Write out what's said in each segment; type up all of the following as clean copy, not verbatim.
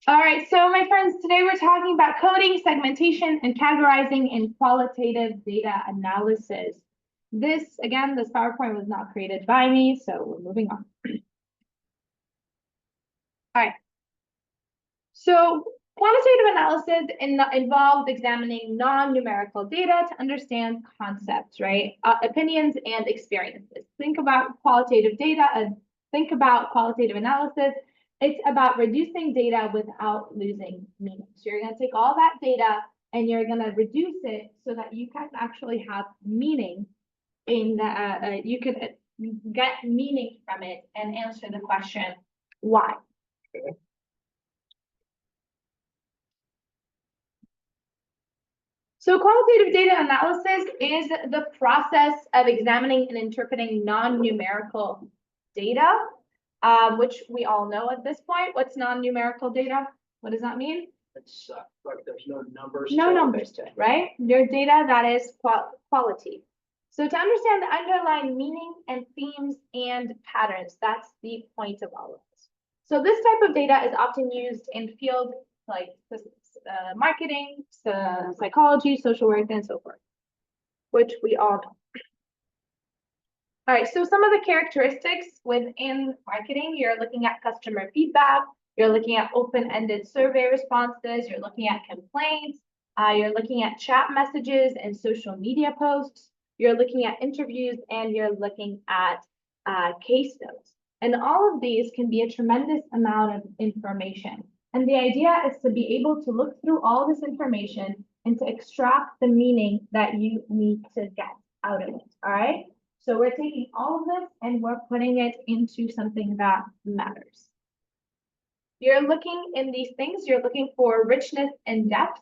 All right, so my friends, today we're talking about coding, segmentation, and categorizing in qualitative data analysis. This PowerPoint was not created by me, so we're moving on. All right, so quantitative analysis involves examining non-numerical data to understand concepts, right? Opinions and experiences. Think about qualitative data and think about qualitative analysis. It's about reducing data without losing meaning. So you're going to take all that data and you're going to reduce it so that you can actually have meaning in you can get meaning from it and answer the question, why? So qualitative data analysis is the process of examining and interpreting non-numerical data, which we all know at this point. What's non-numerical data? What does that mean? It's like there's no numbers. No numbers to it, right? Your data that is quality. So to understand the underlying meaning and themes and patterns, that's the point of all of this. So this type of data is often used in fields like marketing, psychology, social work, and so forth, which we all know. All right, so some of the characteristics within marketing, you're looking at customer feedback, you're looking at open-ended survey responses, you're looking at complaints, you're looking at chat messages and social media posts, you're looking at interviews, and you're looking at case notes. And all of these can be a tremendous amount of information. And the idea is to be able to look through all this information and to extract the meaning that you need to get out of it, all right? So we're taking all of this and we're putting it into something that matters. You're looking in these things, you're looking for richness and depth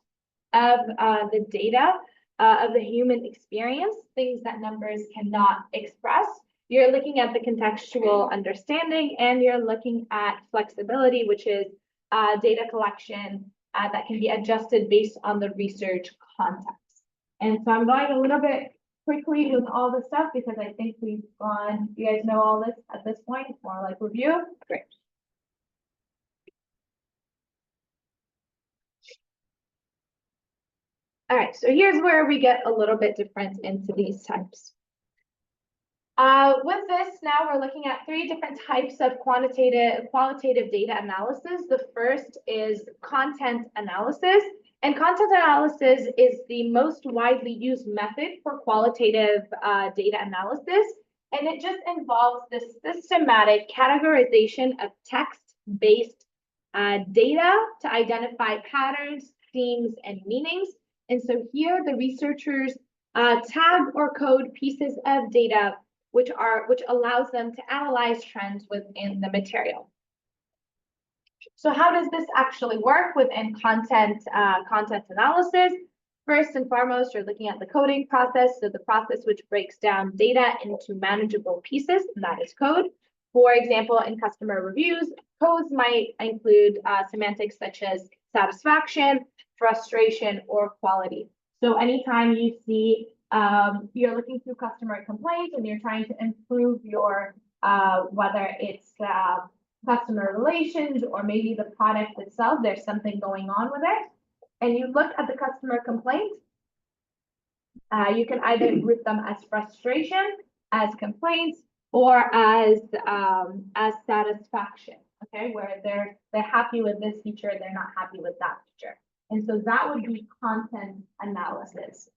of the data, of the human experience, things that numbers cannot express. You're looking at the contextual understanding, and you're looking at flexibility, which is data collection that can be adjusted based on the research context. And so I'm going a little bit quickly with all this stuff because I think we've gone, you guys know all this at this point, more like review. Great. All right, so here's where we get a little bit different into these types. With this, now we're looking at three different types of qualitative data analysis. The first is content analysis. And content analysis is the most widely used method for qualitative data analysis. And it just involves the systematic categorization of text-based data to identify patterns, themes, and meanings. And so here the researchers tag or code pieces of data which allows them to analyze trends within the material. So how does this actually work within content analysis? First and foremost, you're looking at the coding process, so the process which breaks down data into manageable pieces, and that is code. For example, in customer reviews, codes might include semantics such as satisfaction, frustration, or quality. So anytime you see you're looking through customer complaints and you're trying to improve your whether it's customer relations or maybe the product itself, there's something going on with it, and you look at the customer complaint, you can either group them as frustration, as complaints, or as satisfaction. Okay, where they're happy with this feature, they're not happy with that feature, and so that would be content analysis.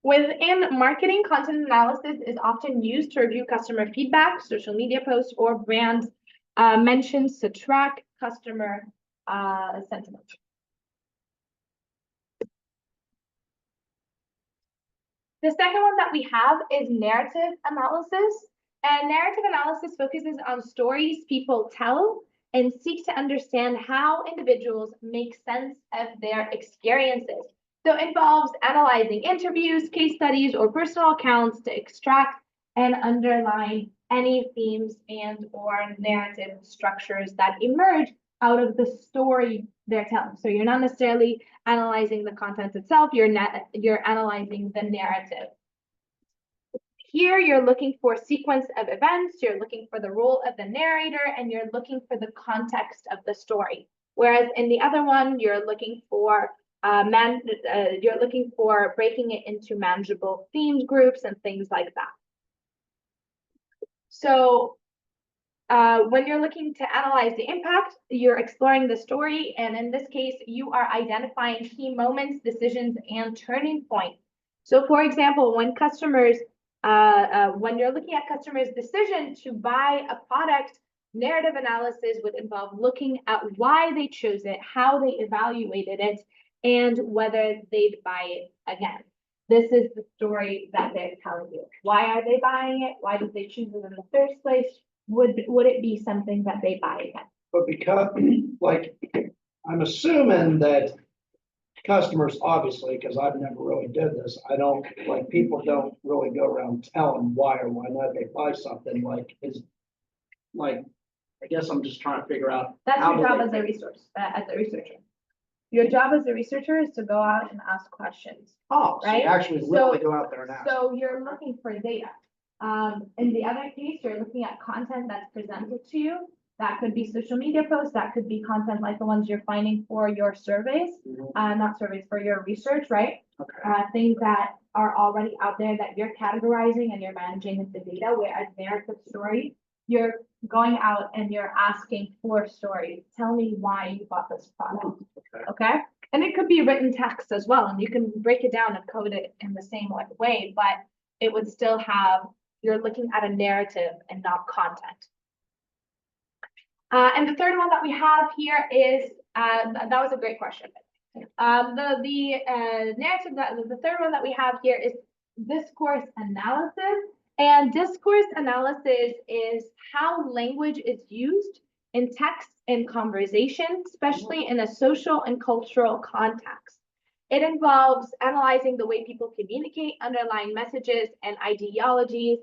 Within marketing, content analysis is often used to review customer feedback, social media posts, or brand mentions to track customer sentiment. The second one that we have is narrative analysis. And narrative analysis focuses on stories people tell and seeks to understand how individuals make sense of their experiences. So it involves analyzing interviews, case studies, or personal accounts to extract and underline any themes and or narrative structures that emerge out of the story they're telling. So you're not necessarily analyzing the content itself, you're analyzing the narrative. Here, you're looking for sequence of events, you're looking for the role of the narrator, and you're looking for the context of the story. Whereas in the other one, you're looking for breaking it into manageable themes groups and things like that. So when you're looking to analyze the impact, you're exploring the story, and in this case, you are identifying key moments, decisions, and turning points. So for example, when you're looking at customers' decision to buy a product, narrative analysis would involve looking at why they chose it, how they evaluated it, and whether they'd buy it again. This is the story that they're telling you. Why are they buying it? Why did they choose it in the first place? Would it be something that they buy again? But because, like, I'm assuming that customers, obviously, because I've never really did this, I don't, like, people don't really go around telling why or why not they buy something, like, I guess I'm just trying to figure out. That's how your do job they- as a researcher. Your job as a researcher is to go out and ask questions. Oh, so you right? actually So- literally go out there and ask. So you're looking for data. In the other case, you're looking at content that's presented to you. That could be social media posts, that could be content like the ones you're finding for your surveys, Mhm. not surveys, for your research, right? Okay. Things that are already out there that you're categorizing and you're managing with the data, whereas narrative story, you're going out and you're asking for stories. Tell me why you bought this product, Okay. okay? And it could be written text as well, and you can break it down and code it in the same way, but it would still have, you're looking at a narrative and not content. And the third one that we have here is, that was a great question. Narrative the third one that we have here is discourse analysis. And discourse analysis is how language is used in text and conversation, especially in a social and cultural context. It involves analyzing the way people communicate, underlying messages and ideologies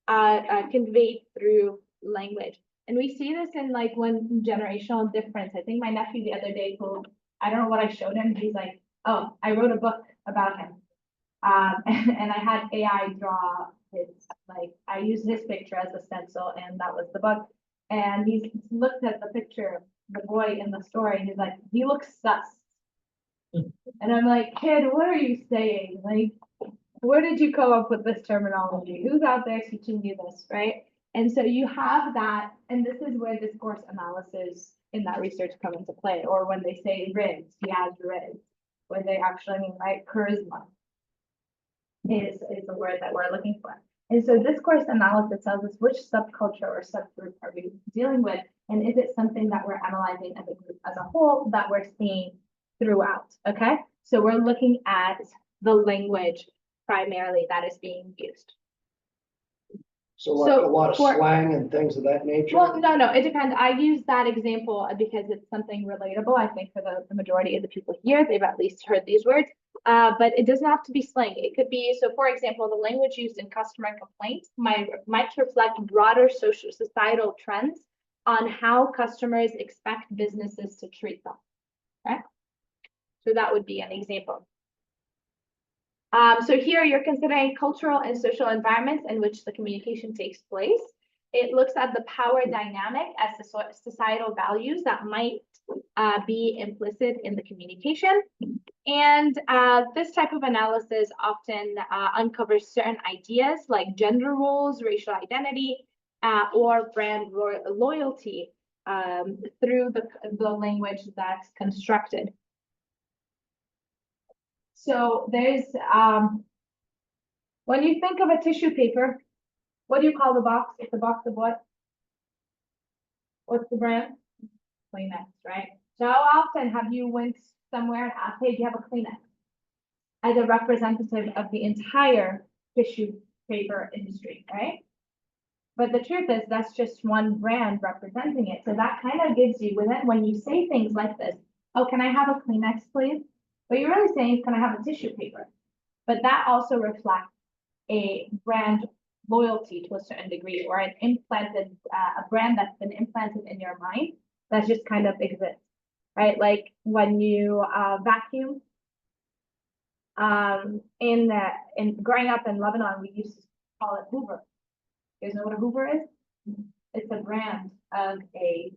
conveyed through language. And we see this in like one generational difference. I think my nephew the other day told, I don't know what I showed him. He's like, oh, I wrote a book about him. And I had AI draw his, like, I used his picture as a stencil and that was the book. And he looked at the picture of the boy in the story and he's like, he looks sus. And I'm like, kid, what are you saying? Like, where did you come up with this terminology? Who's out there teaching you this, right? And so you have that, and this is where discourse analysis in that research come into play, or when they say riz, he has riz, when they actually mean, right, charisma is the word that we're looking for. And so discourse analysis tells us which subculture or subgroup are we dealing with, and is it something that we're analyzing as a group as a whole that we're seeing throughout, okay? So we're looking at the language primarily that is being used. So like a lot of slang and things of that nature? Well, no, it depends. I use that example because it's something relatable. I think for the majority of the people here, they've at least heard these words. But it doesn't have to be slang. It could be, so for example, the language used in customer complaints might reflect broader societal trends on how customers expect businesses to treat them. Okay? So that would be an example. So here you're considering cultural and social environments in which the communication takes place. It looks at the power dynamic as the societal values that might be implicit in the communication. And this type of analysis often uncovers certain ideas like gender roles, racial identity, or brand loyalty through the language that's constructed. So there's, when you think of a tissue paper, what do you call the box? It's a box of what? What's the brand? Kleenex, right? So how often have you went somewhere and asked, hey, do you have a Kleenex? As a representative of the entire tissue paper industry, right? But the truth is that's just one brand representing it. So that kind of gives you, when you say things like this, oh, can I have a Kleenex, please? What you're really saying is, can I have a tissue paper? But that also reflects a brand loyalty to a certain degree, or an implanted, a brand that's been implanted in your mind that just kind of exists, right? Like when you vacuum, in growing up in Lebanon, we used call it Hoover. You guys know what a Hoover is? It's a brand of a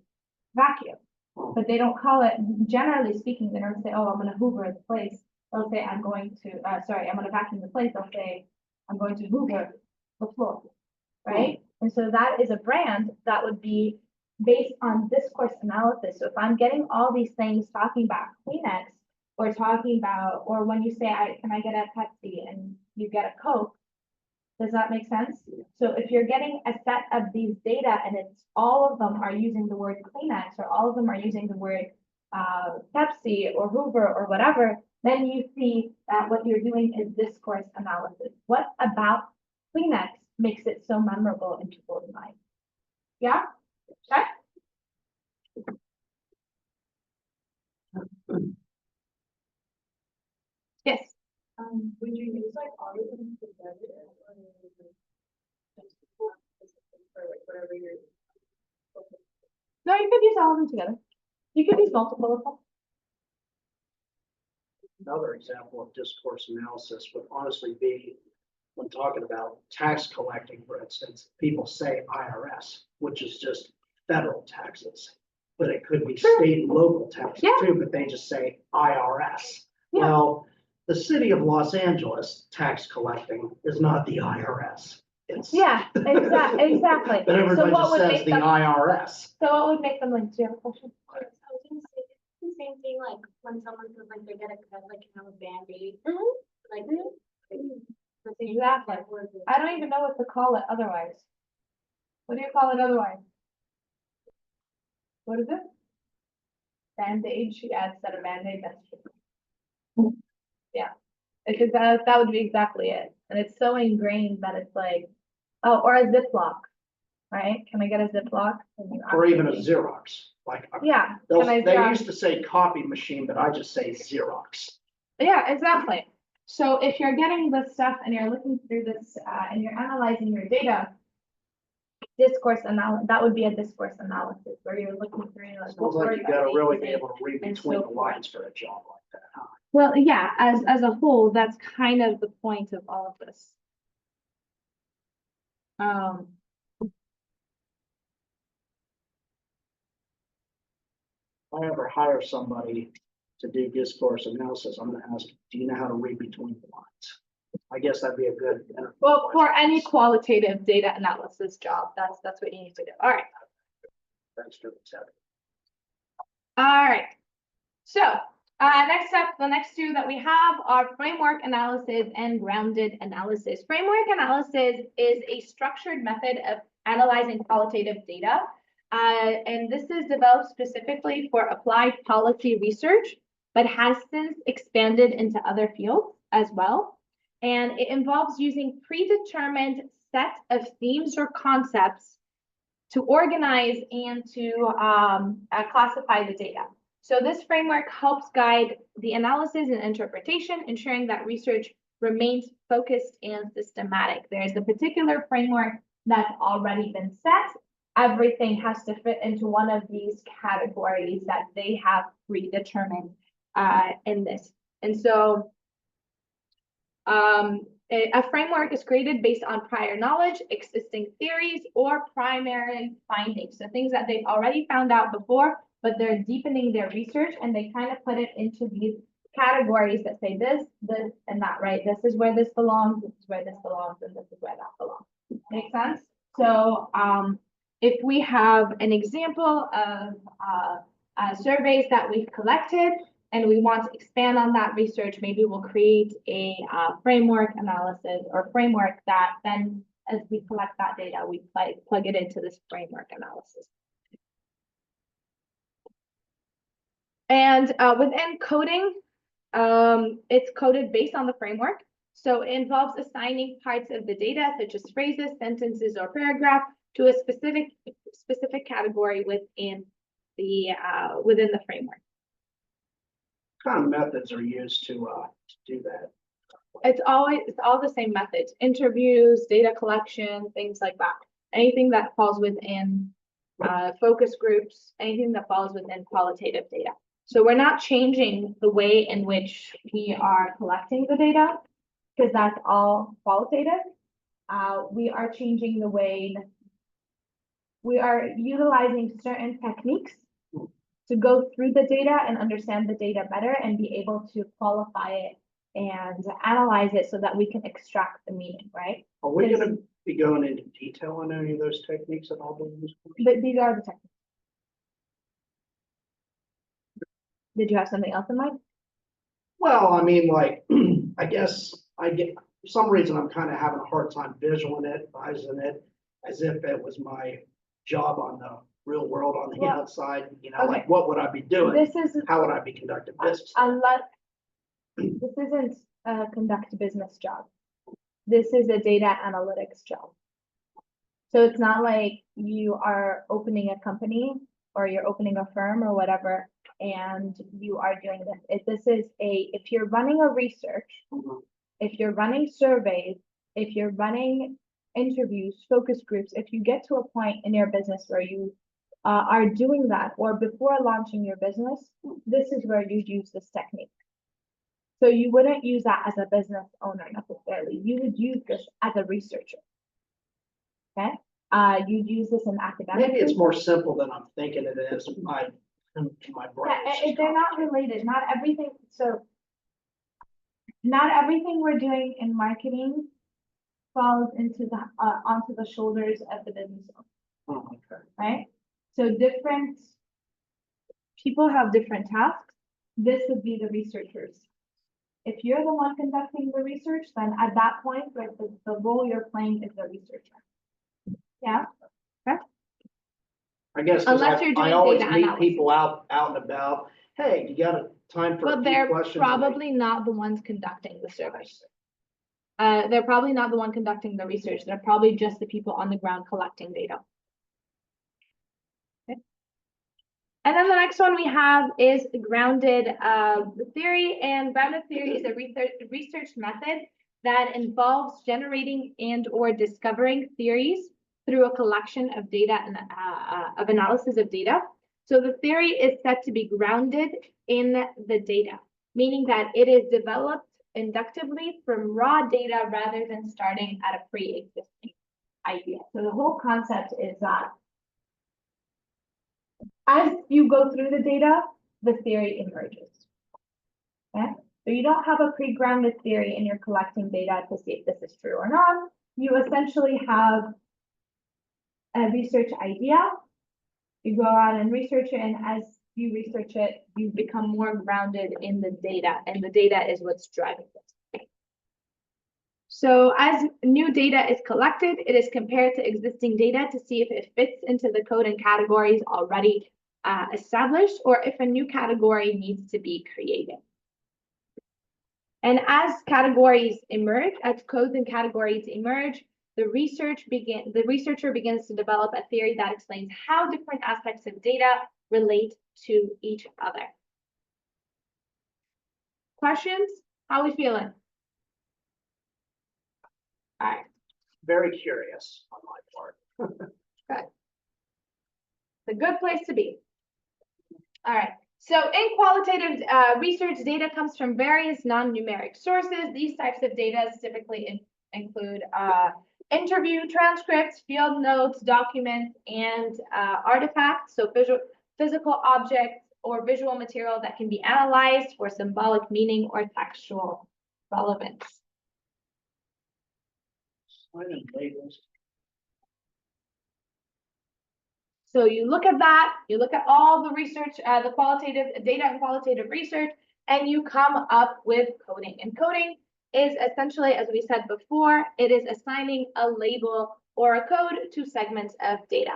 vacuum, but they don't call it, generally speaking, they don't say, oh, I'm gonna Hoover the place. They'll say, I'm going to, I'm gonna vacuum the place. They'll say, I'm going to Hoover the floor, right? And so that is a brand that would be based on discourse analysis. So if I'm getting all these things talking about Kleenex, or talking about, or when you say, can I get a Pepsi and you get a Coke, does that make sense? So if you're getting a set of these data and it's all of them are using the word Kleenex, or all of them are using the word Pepsi or Hoover or whatever, then you see that what you're doing is discourse analysis. What about Kleenex makes it so memorable in people's minds? Yeah? Okay. Yes. Would you use like all of them together or just for like whatever you're? No, you could use all of them together. You could use multiple of them. Another example of discourse analysis would honestly be when talking about tax collecting, for instance, people say IRS, which is just federal taxes. But it could be state and local taxes Yeah. too, but they just say IRS. Yeah. Well, the city of Los Angeles tax collecting is not the IRS. It's. Yeah, exactly. But everybody what just would says make the them- IRS. So what would make them link? Do you have a question? I was gonna say, it's the same thing, like when someone says like they get a cut, like you have a Band-Aid, like. the same Exactly. word. I don't even know what to call it otherwise. What do you call it otherwise? What is it? Band-aid, she adds that a Band-Aid, that's true. Yeah, because that would be exactly it. And it's so ingrained that it's like, oh, or a Ziploc, right? Can I get a Ziploc? And you Or even a actually- Xerox, like. Yeah, They'll- can I They Xerox? used to say copy machine, but I just say Xerox. Yeah, exactly. So if you're getting this stuff and you're looking through this, and you're analyzing your data, that would be a discourse analysis where you're looking through like. Sounds what like words you are gotta they really be using? able to read and between so the forth. lines for a job like that, huh? Well, yeah, as a whole, that's kind of the point of all of this. If I ever hire somebody to do discourse analysis, I'm gonna ask, do you know how to read between the lines? I guess that'd be a good. Well, for any qualitative data analysis job, that's what you need to do. All right. That's true. Accept. All right. So, next up, the next two that we have are framework analysis and grounded analysis. Framework analysis is a structured method of analyzing qualitative data. And this is developed specifically for applied policy research, but has since expanded into other fields as well. And it involves using predetermined set of themes or concepts to organize and to classify the data. So this framework helps guide the analysis and interpretation, ensuring that research remains focused and systematic. There's a particular framework that's already been set. Everything has to fit into one of these categories that they have predetermined in this. And so a framework is created based on prior knowledge, existing theories, or primary findings. So things that they've already found out before, but they're deepening their research and they kind of put it into these categories that say this, and that, right? This is where this belongs, this is where this belongs, and this is where that belongs. Make sense? So if we have an example of surveys that we've collected, and we want to expand on that research, maybe we'll create a framework analysis or framework that then, as we collect that data, we plug it into this framework analysis. And within coding, it's coded based on the framework. So it involves assigning parts of the data, such as phrases, sentences, or paragraph, to a specific category within the framework. What kind of methods are used to do that? It's all the same methods: interviews, data collection, things like that. Anything that falls within focus groups, anything that falls within qualitative data. So we're not changing the way in which we are collecting the data, because that's all qualitative. we are changing the way we are utilizing certain techniques to go through the data and understand the data better and be able to qualify it and analyze it so that we can extract the meaning, right? Are we gonna be going into detail on any of those techniques at all during this course? But these are the techniques. Did you have something else in mind? Well, I mean, like, I guess I get, for some reason, I'm kind of having a hard time visualizing it as if it was my job on the real world on the Well, outside, you know, okay. like, what would I be doing? This is, How would I be conducting business? unless, this isn't a conduct business job. This is a data analytics job. So it's not like you are opening a company or you're opening a firm or whatever, and you are doing this. This is if you're running a research, Mhm. if you're running surveys, if you're running interviews, focus groups, if you get to a point in your business where you are doing that, or before launching your business, this is where you use this technique. So you wouldn't use that as a business owner necessarily. You would use this as a researcher. Okay, you'd use this in academic. Maybe it's research. more simple than I'm thinking it is. My brain. Yeah, is just they're not related. Not everything. So not everything we're doing in marketing falls into the onto the shoulders of the business owner, Oh, okay. right? So different people have different tasks. This would be the researchers. If you're the one conducting the research, then at that point, like the role you're playing is the researcher. Yeah. I guess, 'cause Unless you're I doing always data meet analysis. people out and about. Hey, you got a time for a But few they're questions? probably not the ones conducting the survey. They're probably not the one conducting the research. They're probably just the people on the ground collecting data. Okay. And then the next one we have is grounded theory, and grounded theory is a research method that involves generating and or discovering theories through a collection of data and of analysis of data. So the theory is said to be grounded in the data, meaning that it is developed inductively from raw data rather than starting at a pre-existing idea. So the whole concept is that as you go through the data, the theory emerges. Okay? So you don't have a pre-grounded theory and you're collecting data to see if this is true or not. You essentially have a research idea. You go out and research it, and as you research it, you become more grounded in the data, and the data is what's driving this. So as new data is collected, it is compared to existing data to see if it fits into the code and categories already established, or if a new category needs to be created. And as categories emerge, as codes and categories emerge, the researcher begins to develop a theory that explains how different aspects of data relate to each other. Questions? How are we feeling? All right. Very curious on my part. Good. It's a good place to be. All right. So in qualitative research, data comes from various non-numeric sources. These types of data typically include interview transcripts, field notes, documents, and artifacts. So physical objects or visual material that can be analyzed for symbolic meaning or textual relevance. Sign labels. So you look at that, you look at all the research, the qualitative data and qualitative research, and you come up with coding. And coding is essentially, as we said before, it is assigning a label or a code to segments of data.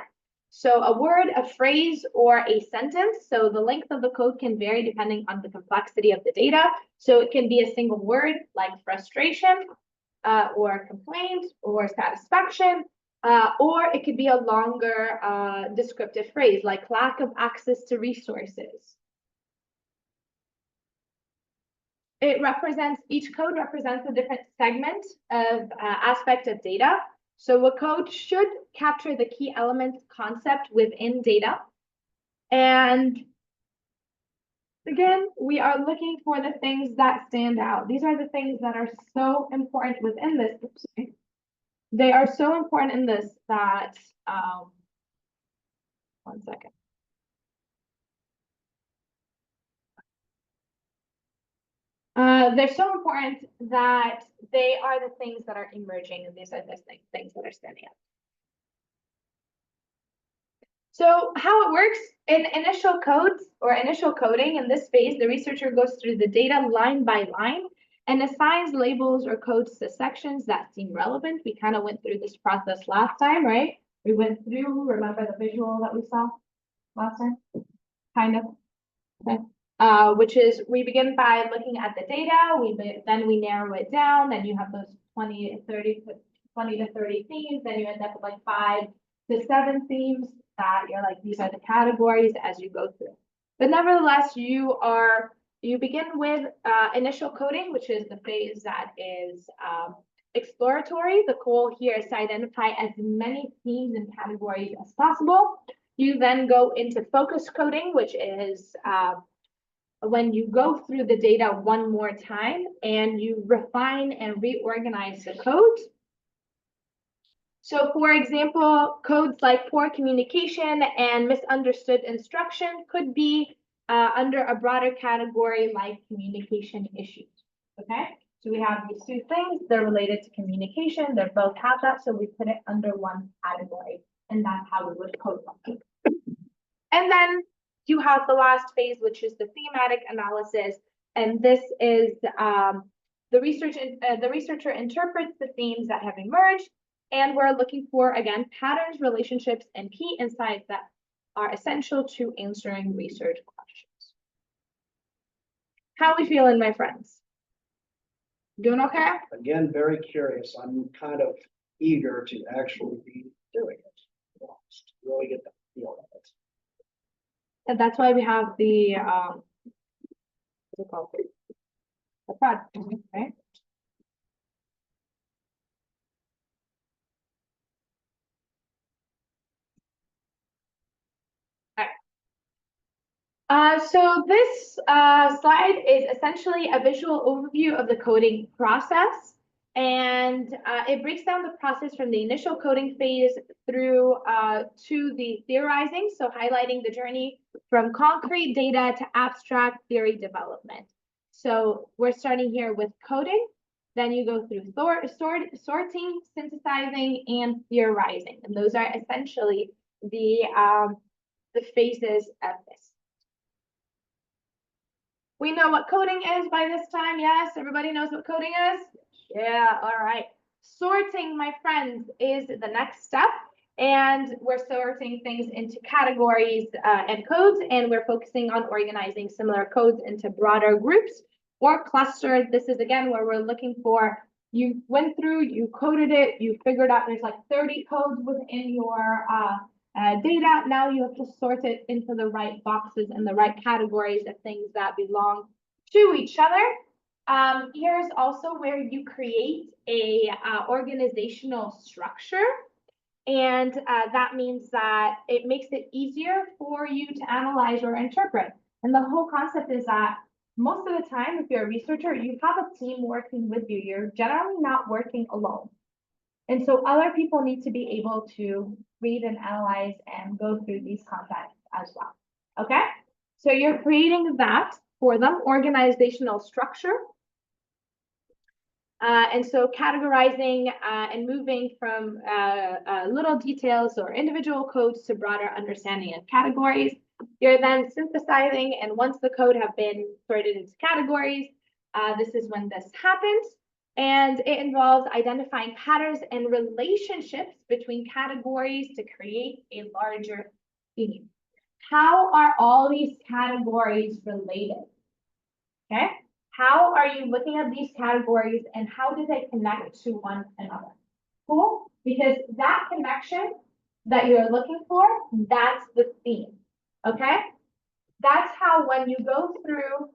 So a word, a phrase, or a sentence. So the length of the code can vary depending on the complexity of the data. So it can be a single word like frustration, or complaint, or satisfaction. Or it could be a longer descriptive phrase like lack of access to resources. Each code represents a different segment of aspect of data. So a code should capture the key element concept within data. And again, we are looking for the things that stand out. These are the things that are so important within this. They are so important in this that, 1 second. They're so important that they are the things that are emerging, and these are the things that are standing out. So how it works in initial codes or initial coding, in this phase, the researcher goes through the data line by line and assigns labels or codes to sections that seem relevant. We kind of went through this process last time, right? We went through, remember the visual that we saw last time? Kind of. Okay. Which is we begin by looking at the data, then we narrow it down, then you have those 20 to 30 themes, then you end up with like 5 to 7 themes that you're like, these are the categories as you go through. But nevertheless, you begin with initial coding, which is the phase that is exploratory. The goal here is to identify as many themes and categories as possible. You then go into focus coding, which is when you go through the data one more time and you refine and reorganize the code. So for example, codes like poor communication and misunderstood instruction could be under a broader category like communication issues, okay? So we have these 2 things, they're related to communication, they both have that, so we put it under one category, and that's how we would code them. And then you have the last phase, which is the thematic analysis, and this is the researcher interprets the themes that have emerged, and we're looking for, again, patterns, relationships, and key insights that are essential to answering research questions. How are we feeling, my friends? Doing okay? Again, very curious. I'm kind of eager to actually be doing it. Really get the feel of it. And that's why we have the what's it called? The project, right? So this slide is essentially a visual overview of the coding process, and it breaks down the process from the initial coding phase through to the theorizing, so highlighting the journey from concrete data to abstract theory development. So we're starting here with coding, then you go through sorting, synthesizing, and theorizing, and those are essentially the phases of this. We know what coding is by this time, yes? Everybody knows what coding is? Yeah, all right. Sorting, my friends, is the next step. And we're sorting things into categories and codes, and we're focusing on organizing similar codes into broader groups or clusters. This is, again, where we're looking for, you went through, you coded it, you figured out there's like 30 codes within your data. Now you have to sort it into the right boxes and the right categories of things that belong to each other. Here's also where you create a organizational structure. And that means that it makes it easier for you to analyze or interpret. And the whole concept is that most of the time, if you're a researcher, you have a team working with you. You're generally not working alone. And so other people need to be able to read and analyze and go through these contexts as well. Okay? So you're creating that for them, organizational structure. And so categorizing and moving from little details or individual codes to broader understanding of categories. You're then synthesizing, and once the code have been sorted into categories, this is when this happens. And it involves identifying patterns and relationships between categories to create a larger theme. How are all these categories related? Okay, how are you looking at these categories and how do they connect to one another? Cool, because that connection that you're looking for, that's the theme, okay? That's how when you go through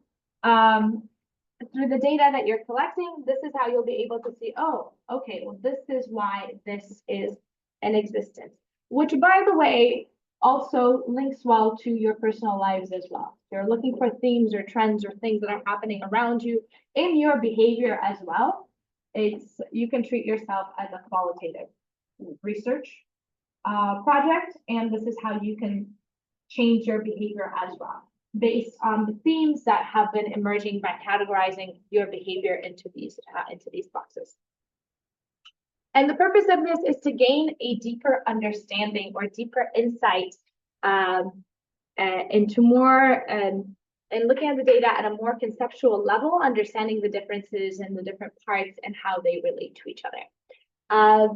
the data that you're collecting, this is how you'll be able to see, oh, okay, well, this is why this is in existence. Which, by the way, also links well to your personal lives as well. You're looking for themes or trends or things that are happening around you in your behavior as well. you can treat yourself as a qualitative research project, and this is how you can change your behavior as well, based on the themes that have been emerging by categorizing your behavior into these boxes. And the purpose of this is to gain a deeper understanding or deeper insight into more and looking at the data at a more conceptual level, understanding the differences in the different parts and how they relate to each other.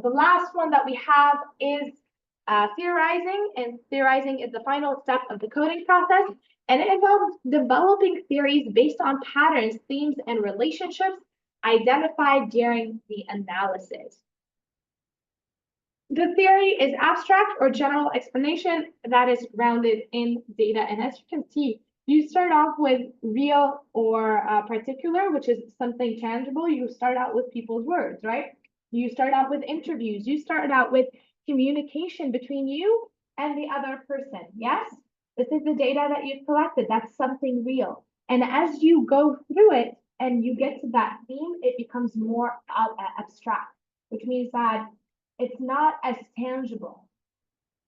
The last one that we have is theorizing, and theorizing is the final step of the coding process, and it involves developing theories based on patterns, themes, and relationships identified during the analysis. The theory is abstract or general explanation that is grounded in data, and as you can see, you start off with real or particular, which is something tangible. You start out with people's words, right? You start out with interviews. You start out with communication between you and the other person. Yes, this is the data that you've collected. That's something real. And as you go through it and you get to that theme, it becomes more abstract, which means that it's not as tangible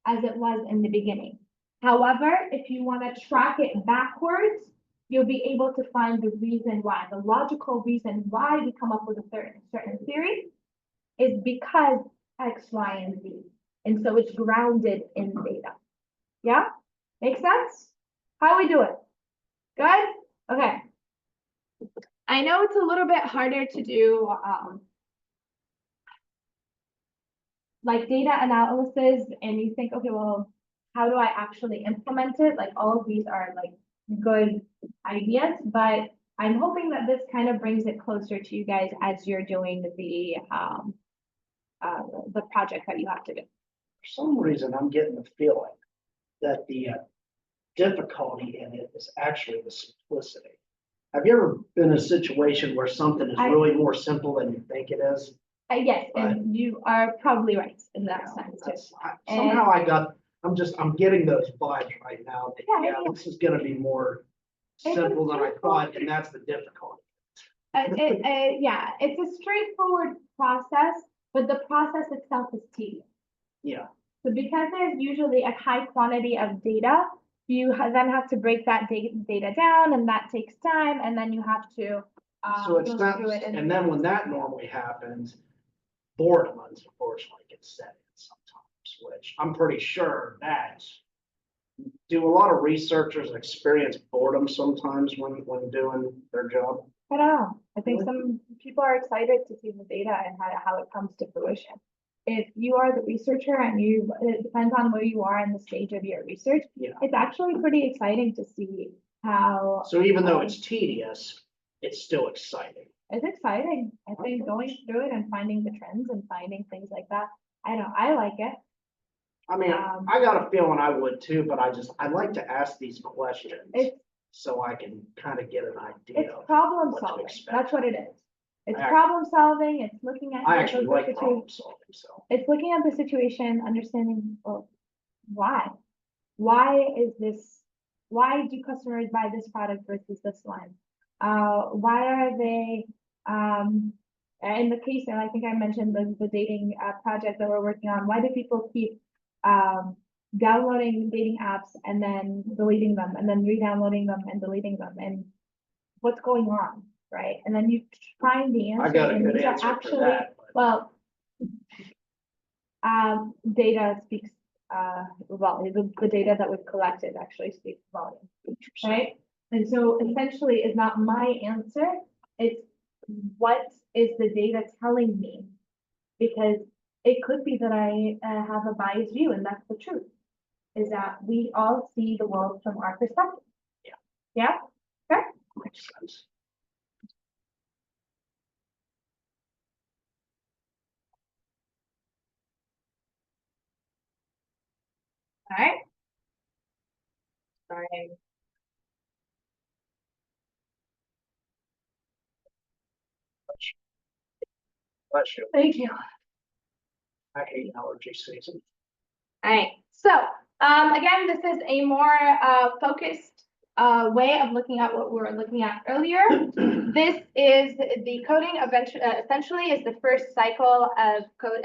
as it was in the beginning. However, if you want to track it backwards, you'll be able to find the reason why, the logical reason why we come up with a certain theory is because X, Y, and Z. And so it's grounded in data. Yeah? Make sense? How we do it? Good? Okay. I know it's a little bit harder to do like data analysis, and you think, okay, well, how do I actually implement it? Like all of these are like good ideas, but I'm hoping that this kind of brings it closer to you guys as you're doing the project that you have to do. For some reason, I'm getting the feeling that the difficulty in it is actually the simplicity. Have you ever been in a situation where something is really more simple than you think it is? Yes, and you are probably right in that sense too. Somehow I'm getting those vibes right now. That, this is gonna be more simple than I thought, and that's the difficulty. Yeah, it's a straightforward process, but the process itself is tedious. Yeah. So because there's usually a high quantity of data, you then have to break that data down, and that takes time, and then you have to So it's go not, through it. and then when that normally happens, boredom unfortunately gets set in sometimes, which I'm pretty sure that do a lot of researchers experience boredom sometimes when doing their job? I don't know. I think some people are excited to see the data and how it comes to fruition. If you are the researcher and it depends on where you are in the stage of your research, it's actually pretty exciting to see how. So even though it's tedious, it's still exciting. It's exciting. I think going through it and finding the trends and finding things like that. I like it. I mean, I got a feeling I would too, but I like to ask these questions so I can kind of get an idea. It's problem solving. That's what it is. It's problem solving. It's looking at. I actually like problem solving, so. It's looking at the situation, understanding, well, why? Why do customers buy this product versus this one? Why are they, in the case, and I think I mentioned the dating project that we're working on, why do people keep downloading dating apps and then deleting them and then re-downloading them and deleting them, and what's going on, right? And then you find the answer. I got a and good these are answer actually, for that. well, data speaks, well, the data that we've collected actually speaks volume, right? And so essentially it's not my answer, it's what is the data telling me? Because it could be that I have a biased view, and that's the truth, is that we all see the world from our perspective. Yeah. Yeah? Okay. Makes sense. All right. Sorry. Bless you. Thank you. I hate allergy season. All right. So again, this is a more focused way of looking at what we were looking at earlier. This is the coding essentially is the first cycle of code.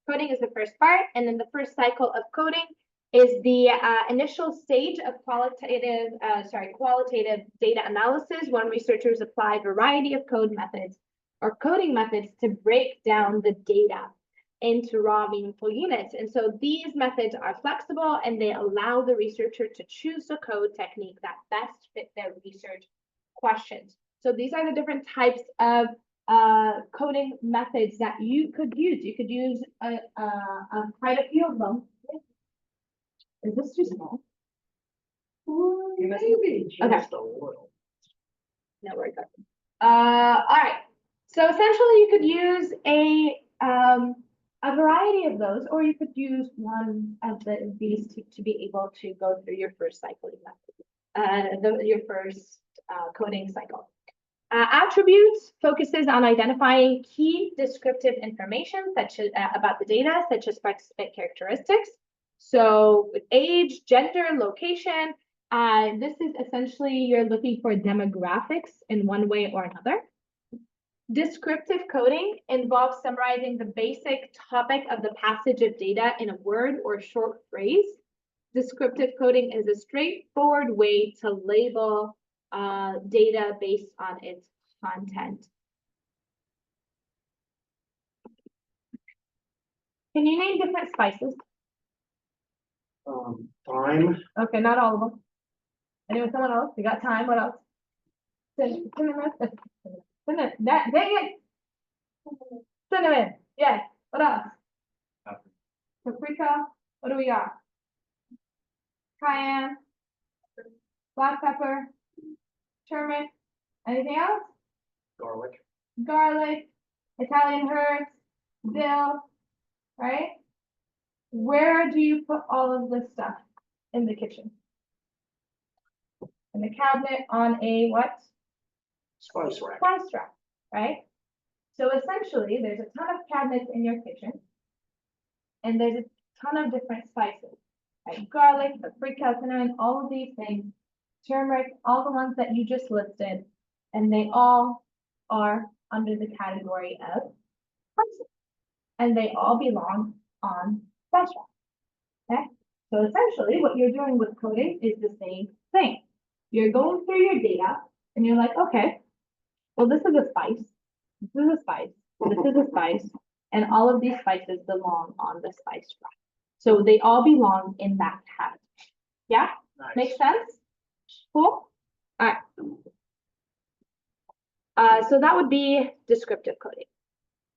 Coding is the first part, and then the first cycle of coding is the initial stage of qualitative data analysis when researchers apply a variety of code methods or coding methods to break down the data into raw meaningful units. And so these methods are flexible and they allow the researcher to choose the code technique that best fit their research questions. So these are the different types of coding methods that you could use. You could use quite a few of them. Is this too small? Maybe just a little. No, we're good. All right. So essentially, you could use a variety of those, or you could use one of these to be able to go through your first cycling method, your first coding cycle. Attributes focuses on identifying key descriptive information such as about the data, such as participant characteristics. So age, gender, location. This is essentially you're looking for demographics in one way or another. Descriptive coding involves summarizing the basic topic of the passage of data in a word or short phrase. Descriptive coding is a straightforward way to label data based on its content. Can you name different spices? Thyme. Okay, not all of them. Anyone, someone else? We got time. What else? Cinnamon. Cinnamon. Dang it. Cinnamon. Yes. What else? Paprika. What do we got? Cayenne. Black pepper. Turmeric. Anything else? Garlic. Garlic. Italian herbs. Dill. Right? Where do you put all of this stuff in the kitchen? In the cabinet on a what? Spice rack. Spice rack, right? So essentially, there's a ton of cabinets in your kitchen, and there's a ton of different spices, like garlic, paprika, cinnamon, all of these things, turmeric, all the ones that you just listed, and they all are under the category of spices, and they all belong on spice rack. Okay, so essentially, what you're doing with coding is the same thing. You're going through your data, and you're like, okay, well, this is a spice, this is a spice, this is a spice, and all of these spices belong on the spice rack. So they all belong in that category. Yeah? Nice. Makes sense? Cool? All right. So that would be descriptive coding.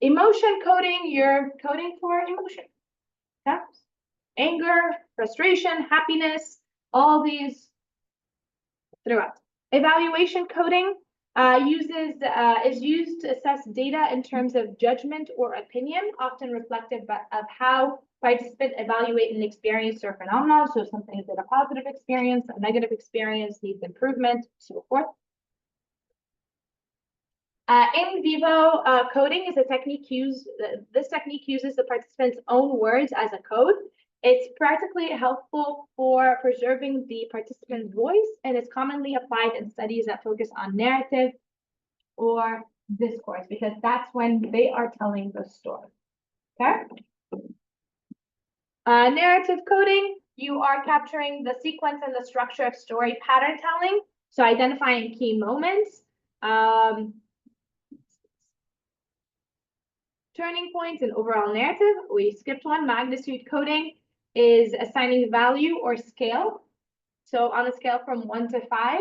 Emotion coding, you're coding for emotion. Yeah? Anger, frustration, happiness, all these throughout. Evaluation coding is used to assess data in terms of judgment or opinion, often reflective of how participants evaluate an experience or phenomenon. So something is a positive experience, a negative experience, needs improvement, so forth. In vivo coding is a technique this technique uses the participant's own words as a code. It's practically helpful for preserving the participant's voice, and it's commonly applied in studies that focus on narrative or discourse, because that's when they are telling the story. Okay? Narrative coding, you are capturing the sequence and the structure of story pattern telling, so identifying key moments, turning points, and overall narrative. We skipped one. Magnitude coding is assigning value or scale. So on a scale from 1 to 5,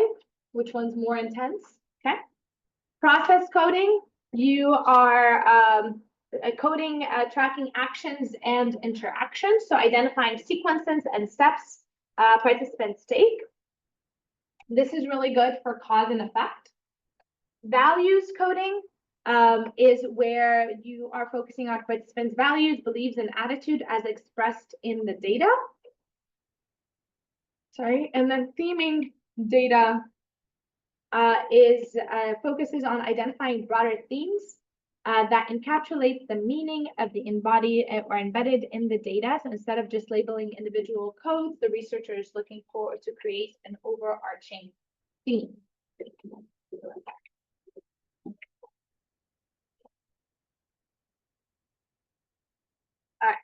which one's more intense? Okay. Process coding, you are coding, tracking actions and interactions. So identifying sequences and steps participants take. This is really good for cause and effect. Values coding is where you are focusing on participants' values, beliefs, and attitude as expressed in the data. Sorry, and then theming data focuses on identifying broader themes that encapsulate the meaning of the embodied or embedded in the data. So instead of just labeling individual codes, the researcher is looking to create an overarching theme. All right.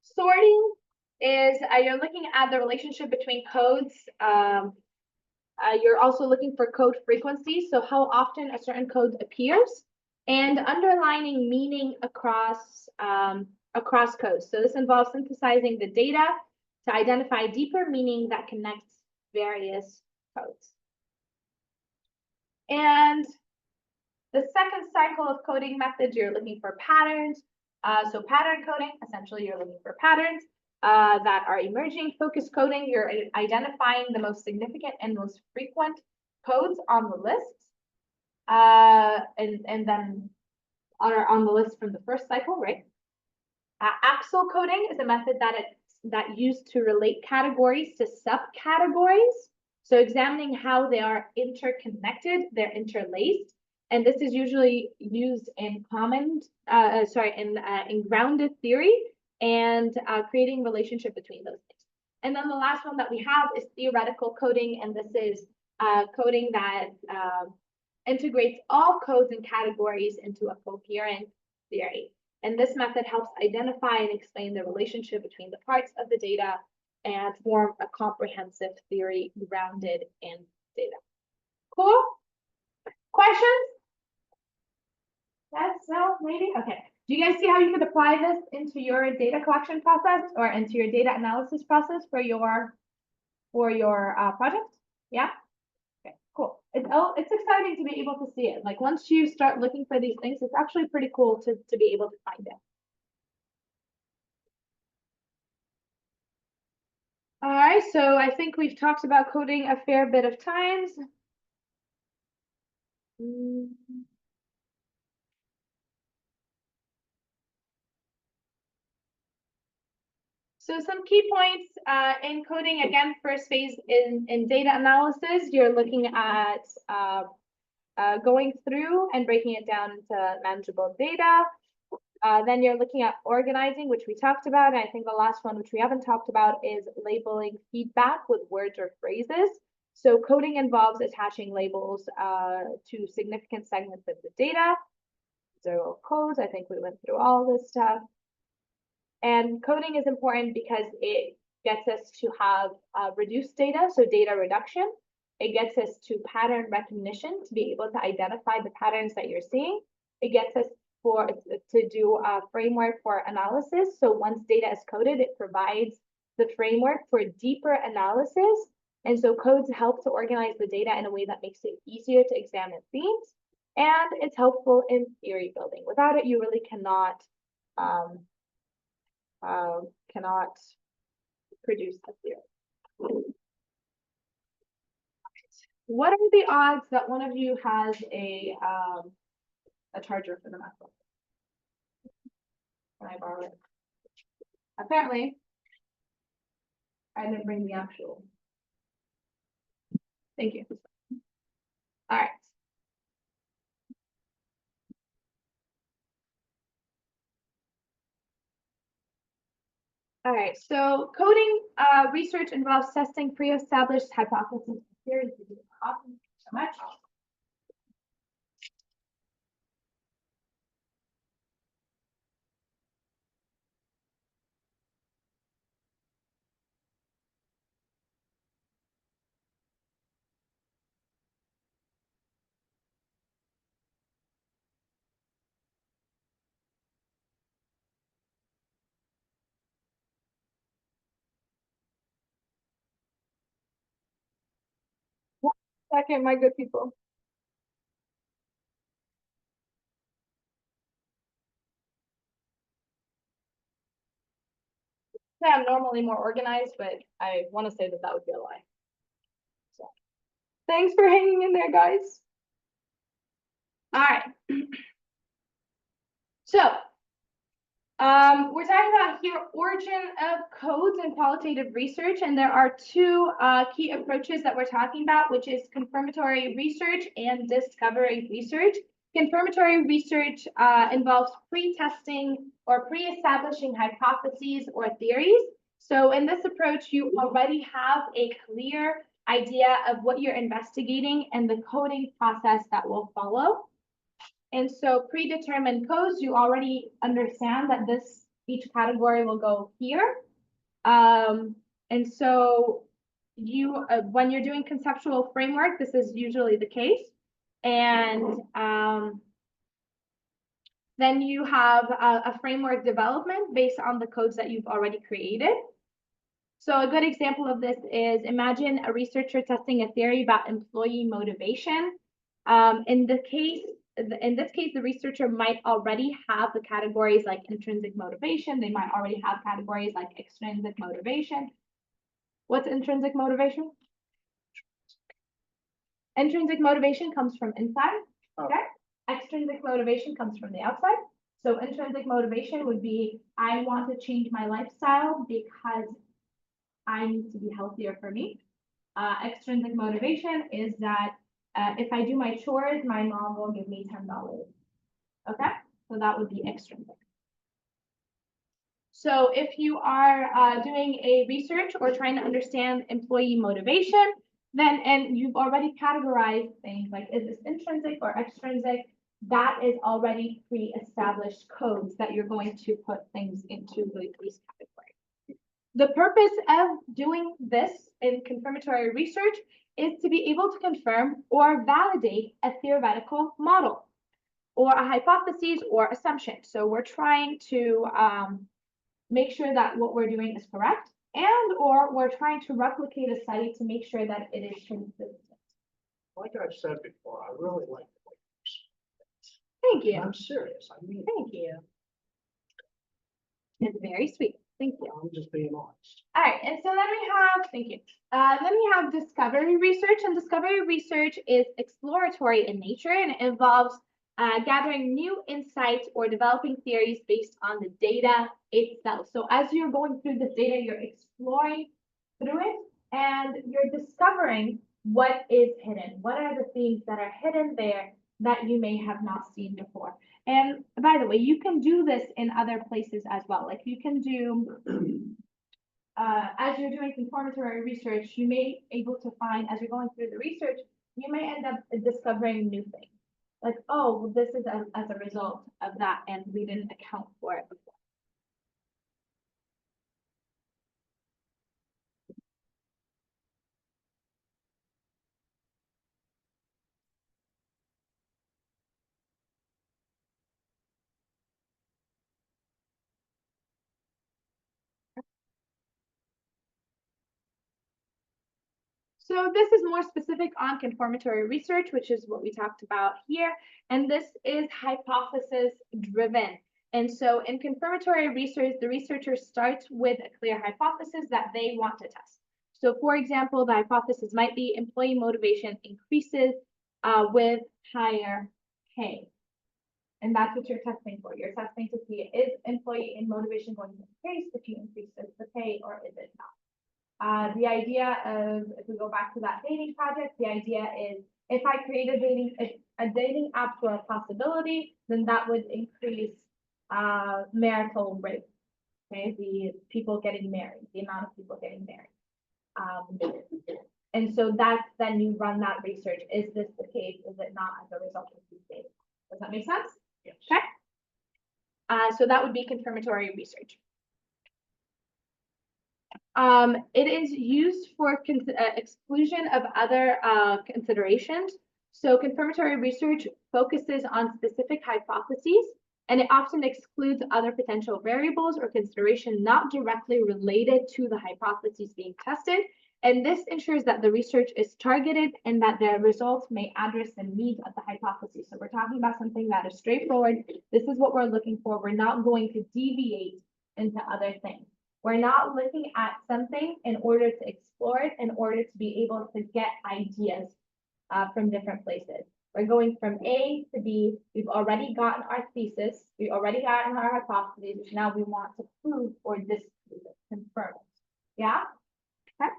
Sorting is you're looking at the relationship between codes. You're also looking for code frequency, so how often a certain code appears, and underlining meaning across codes. So this involves synthesizing the data to identify deeper meaning that connects various codes. And the second cycle of coding methods, you're looking for patterns. So pattern coding, essentially you're looking for patterns that are emerging. Focus coding, you're identifying the most significant and most frequent codes on the list. And then are on the list from the first cycle, right? Axle coding is a method that used to relate categories to subcategories. So examining how they are interconnected, they're interlaced. And this is usually used in in grounded theory and creating relationship between those things. And then the last one that we have is theoretical coding, and this is coding that integrates all codes and categories into a coherent theory. And this method helps identify and explain the relationship between the parts of the data and form a comprehensive theory grounded in data. Cool? Questions? Yes, no, maybe? Okay. Do you guys see how you could apply this into your data collection process or into your data analysis process for your project? Yeah? Okay, cool. It's exciting to be able to see it. Like once you start looking for these things, it's actually pretty cool to be able to find it. All right, so I think we've talked about coding a fair bit of times. So some key points in coding, again, first phase in data analysis, you're looking at going through and breaking it down into manageable data. Then you're looking at organizing, which we talked about. And I think the last one, which we haven't talked about, is labeling feedback with words or phrases. So coding involves attaching labels to significant segments of the data. So codes, I think we went through all this stuff. And coding is important because it gets us to have reduced data, so data reduction. It gets us to pattern recognition to be able to identify the patterns that you're seeing. It gets us to do a framework for analysis. So once data is coded, it provides the framework for deeper analysis. And so codes help to organize the data in a way that makes it easier to examine themes. And it's helpful in theory building. Without it, you really cannot produce a theory. What are the odds that one of you has a charger for the MacBook? Can I borrow it? Apparently, I didn't bring the actual. Thank you. All right. All right, so coding research involves testing pre-established hypotheses and theories. Thank you so much. One second, my good people. Yeah, I'm normally more organized, but I want to say that would be a lie. So, thanks for hanging in there, guys. All right. So, we're talking about here origin of codes and qualitative research, and there are two key approaches that we're talking about, which is confirmatory research and discovery research. Confirmatory research involves pre-testing or pre-establishing hypotheses or theories. So in this approach, you already have a clear idea of what you're investigating and the coding process that will follow. And so predetermined codes, you already understand that each category will go here. And so when you're doing conceptual framework, this is usually the case. And then you have a framework development based on the codes that you've already created. So a good example of this is, imagine a researcher testing a theory about employee motivation. In this case, the researcher might already have the categories like intrinsic motivation. They might already have categories like extrinsic motivation. What's intrinsic motivation? Intrinsic motivation comes from inside, okay? Extrinsic motivation comes from the outside. So intrinsic motivation would be, I want to change my lifestyle because I need to be healthier for me. Extrinsic motivation is that if I do my chores, my mom will give me $10. Okay, so that would be extrinsic. So if you are doing a research or trying to understand employee motivation, then, and you've already categorized things like, is this intrinsic or extrinsic? That is already pre-established codes that you're going to put things into these categories. The purpose of doing this in confirmatory research is to be able to confirm or validate a theoretical model or a hypothesis or assumption. So we're trying to make sure that what we're doing is correct, and or we're trying to replicate a study to make sure that it is consistent. Like I've said before, I really like the way Thank you. I'm serious. I mean, Thank you. It's very sweet. Thank you. I'm just being honest. All right, and so then we have, thank you. Then we have discovery research, and discovery research is exploratory in nature, and it involves gathering new insights or developing theories based on the data itself. So as you're going through this data, you're exploring through it, and you're discovering what is hidden. What are the things that are hidden there that you may have not seen before? And by the way, you can do this in other places as well. Like you can do, as you're doing confirmatory research, you may able to find, as you're going through the research, you may end up discovering new things. Like, oh, well, this is as a result of that, and we didn't account for it before. So this is more specific on confirmatory research, which is what we talked about here. And this is hypothesis driven. And so in confirmatory research, the researcher starts with a clear hypothesis that they want to test. So for example, the hypothesis might be employee motivation increases with higher pay. And that's what you're testing for. You're testing to see, is employee motivation going to increase if you increase the pay, or is it not? The idea of, if we go back to that dating project, the idea is if I create a dating app for a possibility, then that would increase marital rate. Okay, the people getting married, the amount of people getting married. And so that's, then you run that research. Is this the case? Is it not, as a result of these data? Does that make sense? Yes. Okay. So that would be confirmatory research. It is used for exclusion of other considerations. So confirmatory research focuses on specific hypotheses, and it often excludes other potential variables or consideration not directly related to the hypotheses being tested. And this ensures that the research is targeted and that the results may address the needs of the hypothesis. So we're talking about something that is straightforward. This is what we're looking for. We're not going to deviate into other things. We're not looking at something in order to explore it, in order to be able to get ideas from different places. We're going from A to B. We've already gotten our thesis. We already gotten our hypotheses. Now we want to prove or disprove it, confirm it. Yeah? Okay.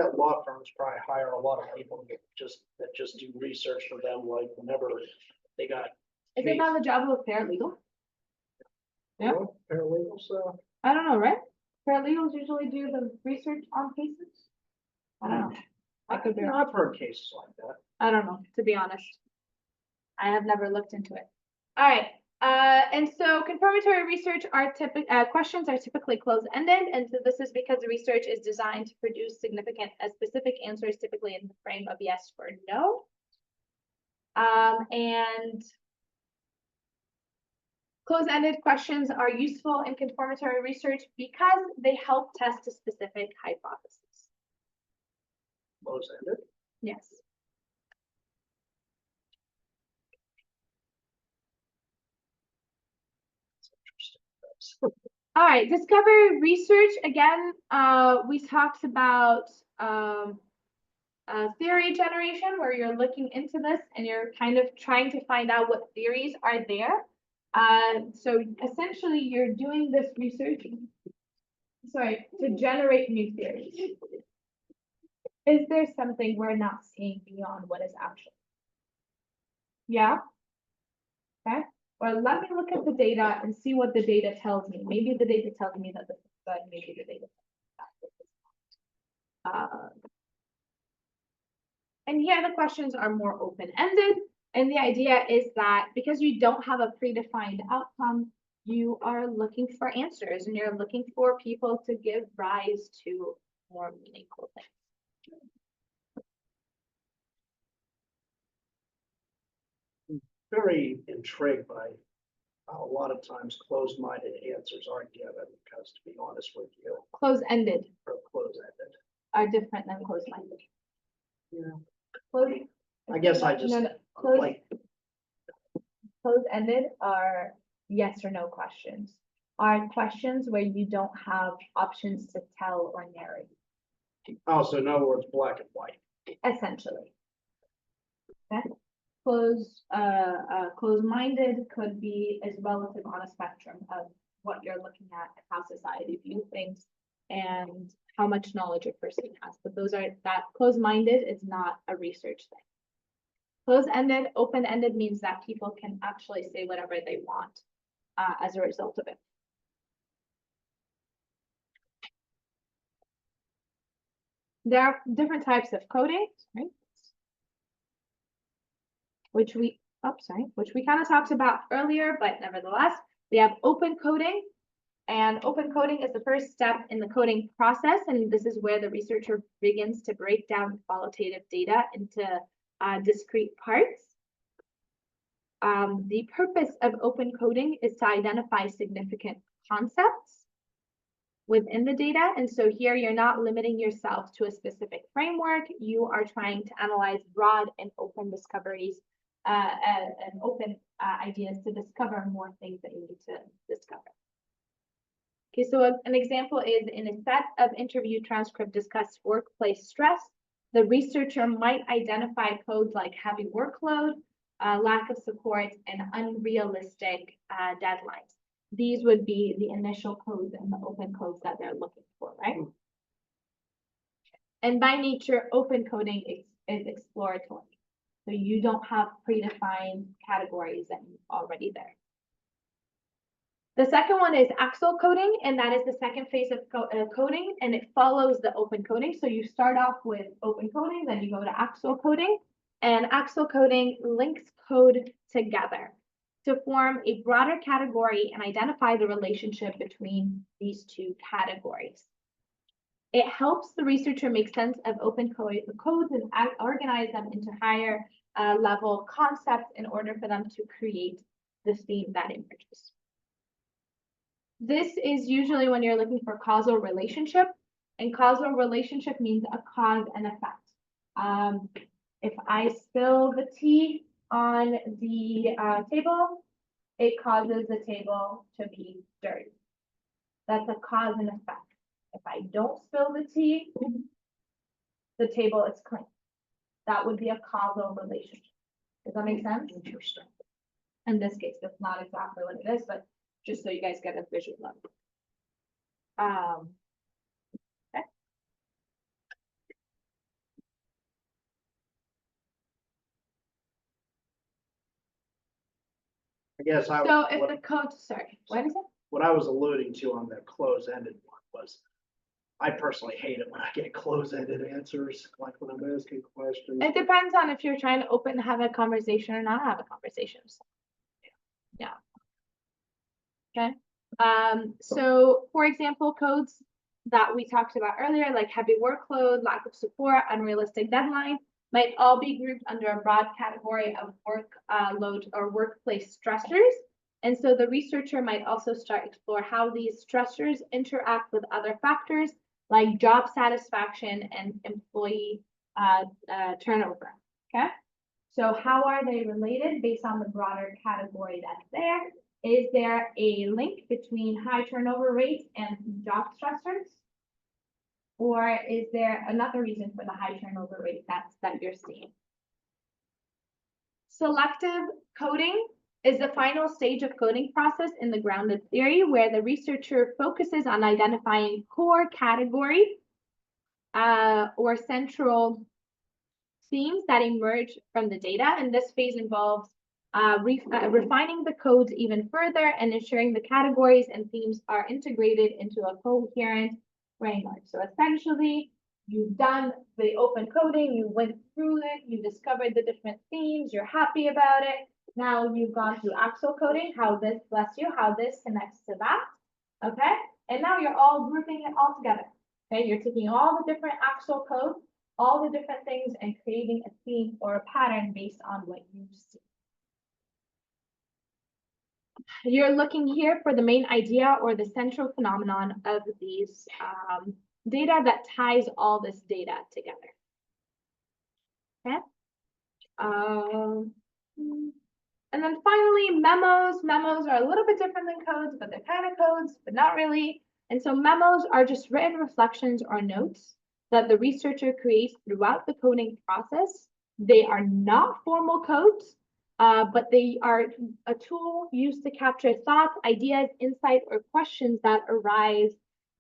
bet law firms probably hire a lot of people that just do research for them, like whenever they got. Isn't that the job of a paralegal? Yeah. Paralegals, I don't know, right? Paralegals usually do the research on cases. I don't know. I could be wrong. I've heard cases like that. I don't know, to be honest. I have never looked into it. All right, and so confirmatory research are questions are typically close-ended, and so this is because the research is designed to produce significant, specific answers, typically in the frame of yes or no. And close-ended questions are useful in confirmatory research because they help test a specific hypothesis. Close-ended? Yes. All right, discovery research, again, we talked about theory generation, where you're looking into this and you're kind of trying to find out what theories are there. So essentially you're doing this research, to generate new theories. Is there something we're not seeing beyond what is actual? Yeah? Okay. Or let me look at the data and see what the data tells me. Maybe the data tells me that this is good, maybe the data tells me that this is not. And here the questions are more open-ended. And the idea is that because you don't have a predefined outcome, you are looking for answers and you're looking for people to give rise to more meaningful things. Very intrigued by how a lot of times closed-minded answers aren't given, because to be honest with you, Close-ended or close-ended. are different than closed-minded. Yeah. I guess I just like. Closed-ended are yes or no questions. Are questions where you don't have options to tell or narrate. Oh, so in other words, black and white. Essentially. Okay. Closed-minded could be as relative on a spectrum of what you're looking at, how society views things, and how much knowledge a person has. But that closed-minded is not a research thing. Closed-ended, open-ended means that people can actually say whatever they want as a result of it. There are different types of coding, right? Which we kind of talked about earlier, but nevertheless, we have open coding. And open coding is the first step in the coding process. And this is where the researcher begins to break down qualitative data into discrete parts. The purpose of open coding is to identify significant concepts within the data. And so here you're not limiting yourself to a specific framework. You are trying to analyze broad and open discoveries and open ideas to discover more things that you need to discover. Okay, so an example is in a set of interview transcript discuss workplace stress, the researcher might identify codes like heavy workload, lack of support, and unrealistic deadlines. These would be the initial codes and the open codes that they're looking for, right? And by nature, open coding is exploratory. So you don't have predefined categories that are already there. The second one is axial coding, and that is the second phase of coding, and it follows the open coding. So you start off with open coding, then you go to axial coding, and axial coding links code together to form a broader category and identify the relationship between these two categories. It helps the researcher make sense of open codes and organize them into higher level concepts in order for them to create the theme that emerges. This is usually when you're looking for causal relationship, and causal relationship means a cause and effect. If I spill the tea on the table, it causes the table to be dirty. That's a cause and effect. If I don't spill the tea, the table is clean. That would be a causal relationship. Does that make sense? Interesting. In this case, that's not exactly what it is, but just so you guys get a visual of it. Okay. I guess So if the code, sorry, what is it? what I was alluding to on the close-ended one was, I personally hate it when I get close-ended answers, like when I'm asking questions. It depends on if you're trying to open, have a conversation or not have a conversation. So, yeah. Okay. So for example, codes that we talked about earlier, like heavy workload, lack of support, unrealistic deadline, might all be grouped under a broad category of work load or workplace stressors. And so the researcher might also start explore how these stressors interact with other factors like job satisfaction and employee turnover. Okay. So how are they related based on the broader category that's there? Is there a link between high turnover rates and job stressors? Or is there another reason for the high turnover rate that you're seeing? Selective coding is the final stage of coding process in the grounded theory where the researcher focuses on identifying core category or central themes that emerge from the data. And this phase involves refining the codes even further and ensuring the categories and themes are integrated into a coherent framework. So essentially, you've done the open coding, you went through it, you discovered the different themes, you're happy about it. Now you've gone through actual coding, how this, bless you, how this connects to that, okay? And now you're all grouping it all together, okay? You're taking all the different actual code, all the different things and creating a theme or a pattern based on what you see. You're looking here for the main idea or the central phenomenon of these data that ties all this data together. Okay. And then finally, memos. Memos are a little bit different than codes, but they're kind of codes, but not really. And so memos are just written reflections or notes that the researcher creates throughout the coding process. They are not formal codes, but they are a tool used to capture thoughts, ideas, insight, or questions that arise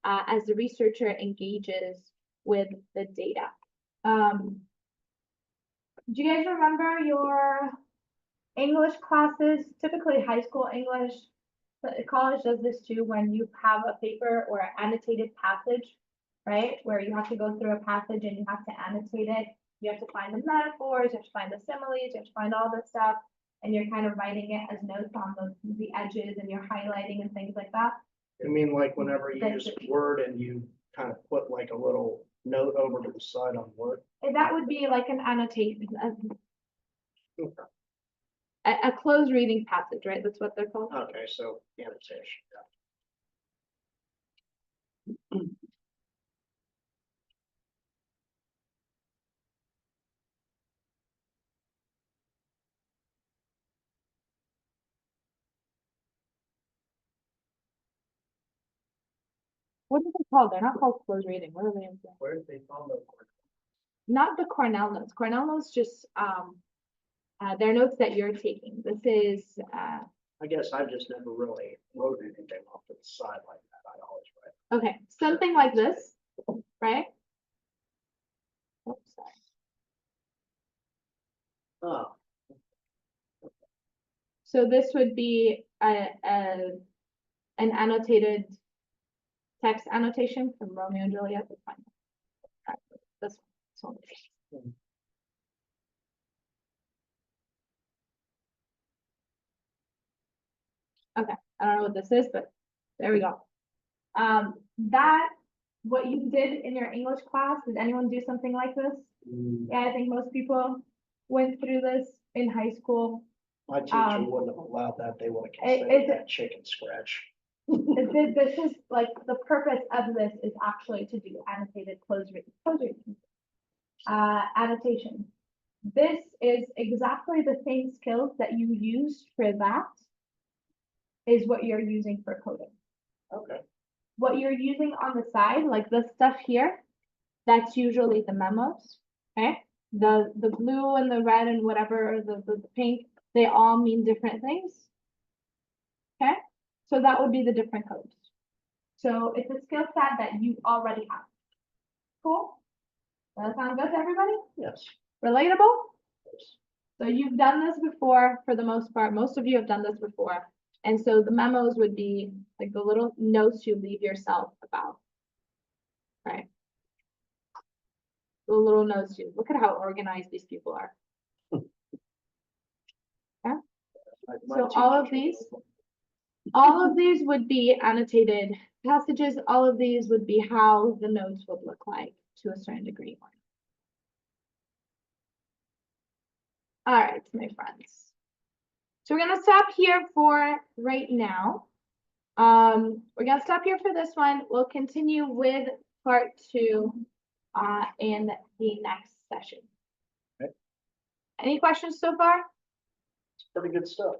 as the researcher engages with the data. Do you guys remember your English classes? Typically high school English, but college does this too when you have a paper or an annotated passage, right? Where you have to go through a passage and you have to annotate it. You have to find the metaphors, you have to find the similes, you have to find all this stuff. And you're kind of writing it as notes on the edges and you're highlighting and things like that. I mean, like whenever you use Word and you kind of put like a little note over to the side on Word. And that would be like an annotation, a closed reading passage, right? That's what they're called. Okay, so annotation. What are they called? They're not called closed reading. What are they? Where did they find those? Not the Cornell notes. Cornell notes just they're notes that you're taking. This is I guess I've just never really wrote anything off to the side like that. I always write. okay, something like this, right? Oops, sorry. Oh, So this would be an annotated text annotation from Romeo and Juliet. That's fine. All right, this one. Okay, I don't know what this is, but there we go. That what you did in your English class, did anyone do something like this? Yeah, I think most people went through this in high school. my teacher wouldn't have allowed that. They would have It- considered that chicken scratch. This is like the purpose of this is actually to do annotated closed reading. Annotation. This is exactly the same skills that you used for that is what you're using for coding. Okay. What you're using on the side, like this stuff here, that's usually the memos, okay? The blue and the red and whatever, the pink, they all mean different things. Okay, so that would be the different codes. So it's a skill set that you already have. Cool? Does that sound good to everybody? Yes. Relatable? Yes. So you've done this before, for the most part, most of you have done this before. And so the memos would be like the little notes you leave yourself about. Right? The little notes you, look at how organized these people are. So all of these would be annotated passages. All of these would be how the notes would look like to a certain degree. All right, my friends. So we're gonna stop here for right now. We're gonna stop here for this one. We'll continue with part 2 in the next session. Okay. Any questions so far? Pretty good stuff.